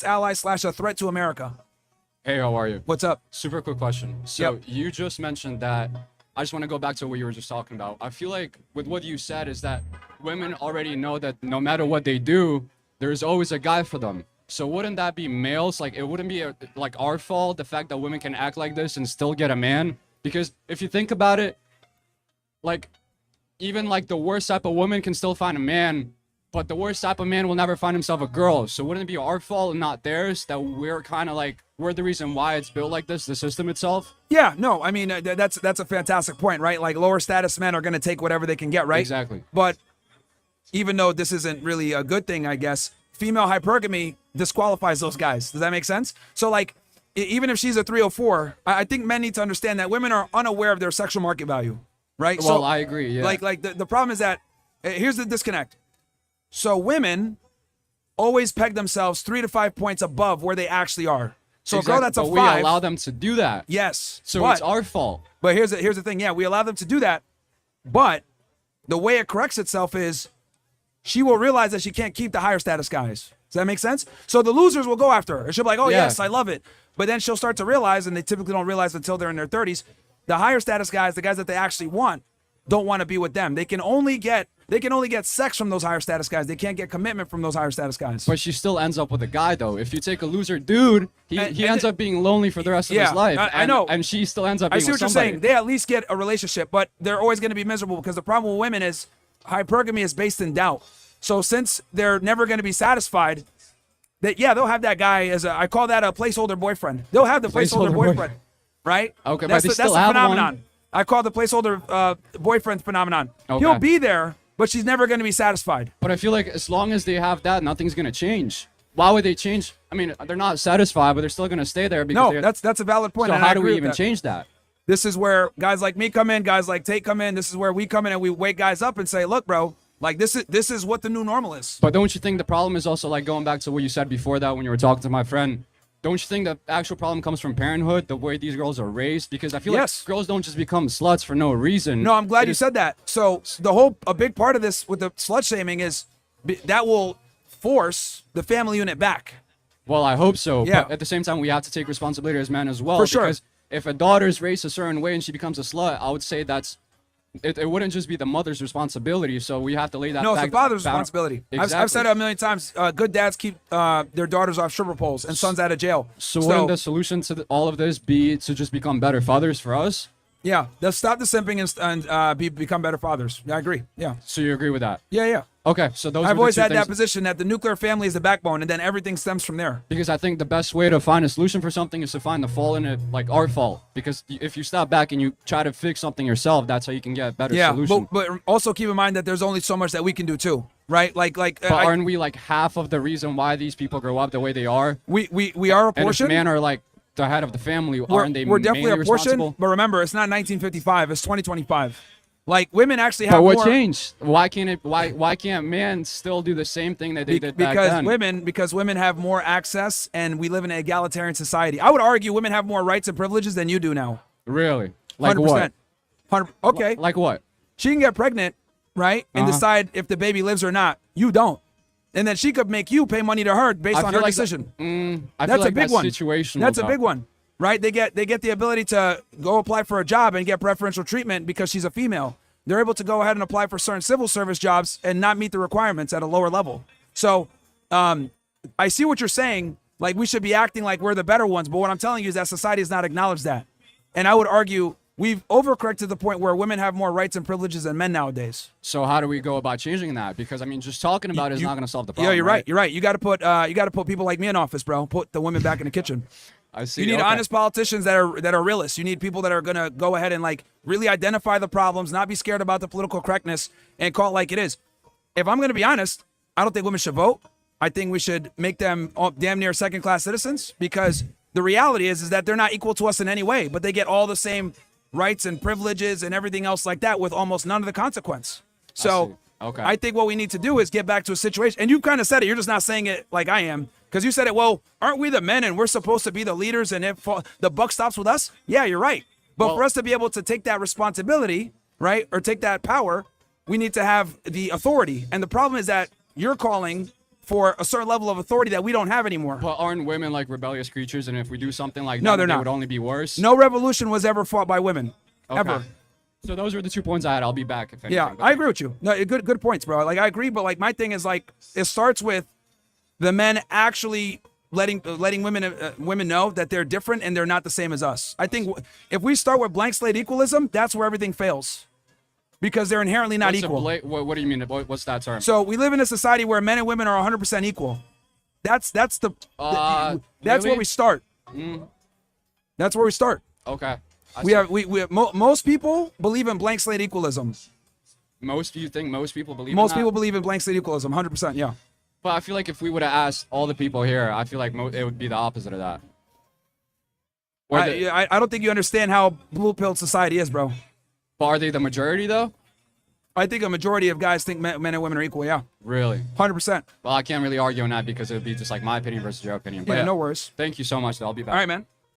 ally / a threat to America. Hey, how are you? What's up? Super quick question. So you just mentioned that, I just want to go back to what you were just talking about. I feel like with what you said is that women already know that no matter what they do, there's always a guy for them. So wouldn't that be males? Like, it wouldn't be like our fault, the fact that women can act like this and still get a man? Because if you think about it, like, even like the worst type of woman can still find a man, but the worst type of man will never find himself a girl. So wouldn't it be our fault and not theirs that we're kind of like, we're the reason why it's built like this, the system itself? Yeah, no, I mean, that's a fantastic point, right? Like, lower status men are going to take whatever they can get, right? Exactly. But even though this isn't really a good thing, I guess, female hypergamy disqualifies those guys. Does that make sense? So, like, even if she's a 304, I think men need to understand that women are unaware of their sexual market value, right? Well, so, I agree, yeah. Like the problem is that, here's the disconnect. So women always peg themselves 3 to 5 points above where they actually are. So exactly. a girl that's a but 5. we allow them to do that. Yes. So it's our fault. But here's the thing. Yeah, we allow them to do that. But the way it corrects itself is she will realize that she can't keep the higher status guys. Does that make sense? So the losers will go after her. And she'll be like, oh, yes, I love it. But then she'll start to realize, and they typically don't realize until they're in their 30s, the higher status guys, the guys that they actually want, don't want to be with them. They can only get sex from those higher status guys. They can't get commitment from those higher status guys. But she still ends up with a guy, though. If you take a loser dude, he ends up being lonely for the rest of his life. I know. And she still ends up being I see with what you're somebody. saying. They at least get a relationship, but they're always going to be miserable because the problem with women is hypergamy is based in doubt. So since they're never going to be satisfied, they'll have that guy as I call that a placeholder boyfriend. They'll have the placeholder boyfriend, right? Okay, that's but they the still have phenomenon. one. I call the placeholder boyfriend phenomenon. Okay. He'll be there, but she's never going to be satisfied. But I feel like as long as they have that, nothing's going to change. Why would they change? I mean, they're not satisfied, but they're still going to stay there. Because No, that's a valid point. So and I how do agree we with even that. change that? This is where guys like me come in, guys like Tate come in. This is where we come in and we wake guys up and say, look, bro, like this is what the new normal is. But don't you think the problem is also, like, going back to what you said before that when you were talking to my friend, don't you think the actual problem comes from parenthood, the way these girls are raised? Because I feel like girls don't just become sluts for no reason. No, I'm glad you said that. So a big part of this with the slut shaming is that will force the family unit back. Well, I hope so. Yeah. But at the same time, we have to take responsibility as men as well. For sure. Because if a daughter's raised a certain way and she becomes a slut, I would say it wouldn't just be the mother's responsibility. So we have to lay that No, back. it's the father's responsibility. Exactly. I've said it a million times. Good dads keep their daughters off stripper poles and sons out of jail. So wouldn't the solution to all of this be to just become better fathers for us? Yeah, they'll stop the simping and become better fathers. Yeah, I agree. Yeah. So you agree with that? Yeah. Okay, so those. I've are the always two had that things. position that the nuclear family is the backbone, and then everything stems from there. Because I think the best way to find a solution for something is to find the fault in it, like our fault. Because if you step back and you try to fix something yourself, that's how you can get a better solution. But also keep in mind that there's only so much that we can do too, right? But aren't we like half of the reason why these people grow up the way they are? We are a And portion. if men are like the head of the family, aren't they we're definitely mainly a portion, responsible? but remember, it's not 1955; it's 2025. Like women actually have But what more. changed? Why can't men still do the same thing that they did back then? Because women have more access, and we live in an egalitarian society. I would argue women have more rights and privileges than you do now. Really? Like 100%. what? Okay. Like what? She can get pregnant, right, and decide if the baby lives or not. You don't. And then she could make you pay money to her based on her decision. That's a big one. Situational. That's a big one, right? They get the ability to go apply for a job and get preferential treatment because she's a female. They're able to go ahead and apply for certain civil service jobs and not meet the requirements at a lower level. So I see what you're saying. Like, we should be acting like we're the better ones. But what I'm telling you is that society has not acknowledged that. And I would argue we've overcorrected to the point where women have more rights and privileges than men nowadays. So how do we go about changing that? Because I mean, just talking about it is not going to solve the problem. Yeah, you're right. You're right. You got to put people like me in office, bro. Put the women back in the kitchen. I see. You need honest politicians that are realists. You need people that are gonna go ahead and like really identify the problems, not be scared about the political correctness, and call it like it is. If I'm gonna be honest, I don't think women should vote. I think we should make them damn near second-class citizens, because the reality is that they're not equal to us in any way, but they get all the same rights and privileges and everything else like that with almost none of the consequence. So I think what we need to do is get back to a situation, and you kind of said it, you're just not saying it like I am, because you said it, well, aren't we the men and we're supposed to be the leaders, and if the buck stops with us? Yeah, you're right. But for us to be able to take that responsibility, right, or take that power, we need to have the authority. And the problem is that you're calling for a certain level of authority that we don't have anymore. But aren't women like rebellious creatures? And if we do something like No, that, they're they not. would only be worse. No revolution was ever fought by women, Okay. ever. So those were the 2 points I had. I'll be back if anything. Yeah, but I agree with you. No, good points, bro. Like I agree, but like my thing is like it starts with the men actually letting women know that they're different and they're not the same as us. I think if we start with blank slate equalism, that's where everything fails, because they're inherently not equal. What do you mean? What's that term? So we live in a society where men and women are 100% equal. That's that's really? where we start. That's where we start. Okay. Most people believe in blank slate equalism. You think most people believe Most in that? people believe in blank slate equalism, 100%. Yeah. But I feel like if we would have asked all the people here, I feel like it would be the opposite of that. I don't think you understand how blue pill society is, bro. But are they the majority though? I think a majority of guys think men and women are equal. Yeah. Really? 100%. Well, I can't really argue on that because it would be just like my opinion versus your opinion. But Yeah, no worries. Thank you so much. Though. I'll be back. All right, man.